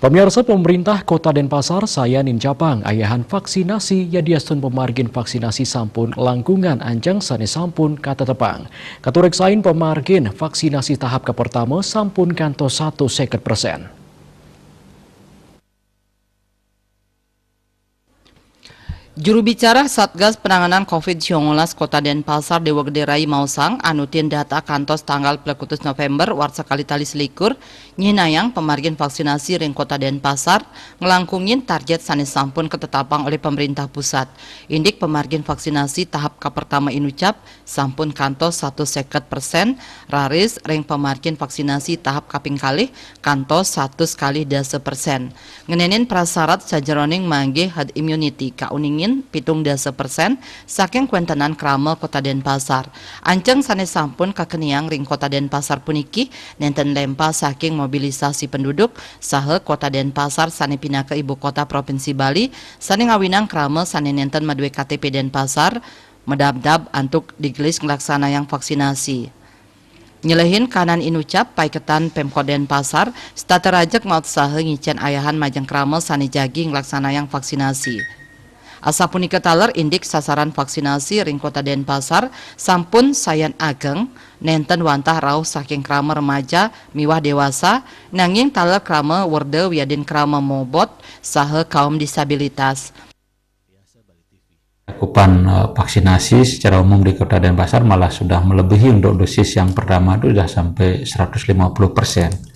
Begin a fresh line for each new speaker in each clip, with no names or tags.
Pemirsa, pemerintah Kota Denpasar saya Ninjapang ayahan vaksinasi yadiasun pemargin vaksinasi sampun langkungan anjang sane sampun kata tepang. Katureksain pemargin vaksinasi tahap ke pertama sampun kanto 1,1%.
Juru bicara Satgas Penanganan COVID-19 Kota Denpasar Dewa Gede Rai Mausang anutin data kantos tanggal 20 November warsa kali tali selikur nyinayang pemargin vaksinasi ring Kota Denpasar ngelangkungin target sanes sampun ketetapang oleh pemerintah pusat. Indik pemargin vaksinasi tahap pertama inucap sampun kantos 1,1%, raris ring pemargin vaksinasi tahap kaping kalih kantos 1,1%. Ngenenin prasarat sajeroning mangge herd immunity kauningin 0,7% saking kuentenan Kramel Kota Denpasar. Anceng sanes sampun kakeniang ring Kota Denpasar puniki nenten lempa saking mobilisasi penduduk sahe Kota Denpasar sane pindah ke ibu kota Provinsi Bali sane ngawinang Kramel sane nenten madue KTP Denpasar medabdab antuk digelis ngelaksana yang vaksinasi. Nyelehin kanan inucap paiketan Pemkot Denpasar staterajak maut sahe ngicen ayahan majeng Kramel sane jagi ngelaksana yang vaksinasi. Asapunika taler indik sasaran vaksinasi ring Kota Denpasar sampun sayan ageng nenten wantah rauh saking krama remaja miwah dewasa nanging taler krama werde wiadin krama mobot sahe kaum disabilitas.
Cakupan vaksinasi secara umum di Kota Denpasar malah sudah melebihi untuk dosis yang pertama itu sudah sampai 150%.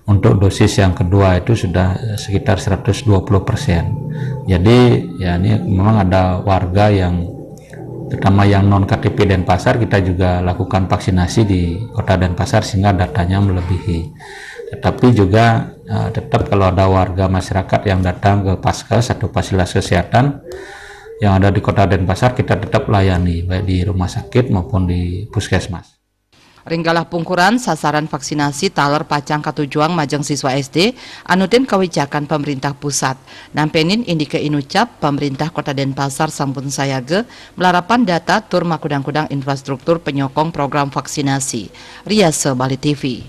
Untuk dosis yang kedua itu sudah sekitar 120%. Jadi ya ini memang ada warga yang terutama yang non KTP Denpasar kita juga lakukan vaksinasi di Kota Denpasar sehingga datanya melebihi. Tetapi juga tetap kalau ada warga masyarakat yang datang ke Paskes atau fasilitas kesehatan yang ada di Kota Denpasar kita tetap layani baik di rumah sakit maupun di puskesmas.
Ringgalah pungkuran sasaran vaksinasi taler pacang katujuang majeng siswa SD anutin kewijakan pemerintah pusat. Nampenin indike inucap pemerintah Kota Denpasar sampun sayage melarapan data tur makudang-kudang infrastruktur penyokong program vaksinasi. Riase Bali TV.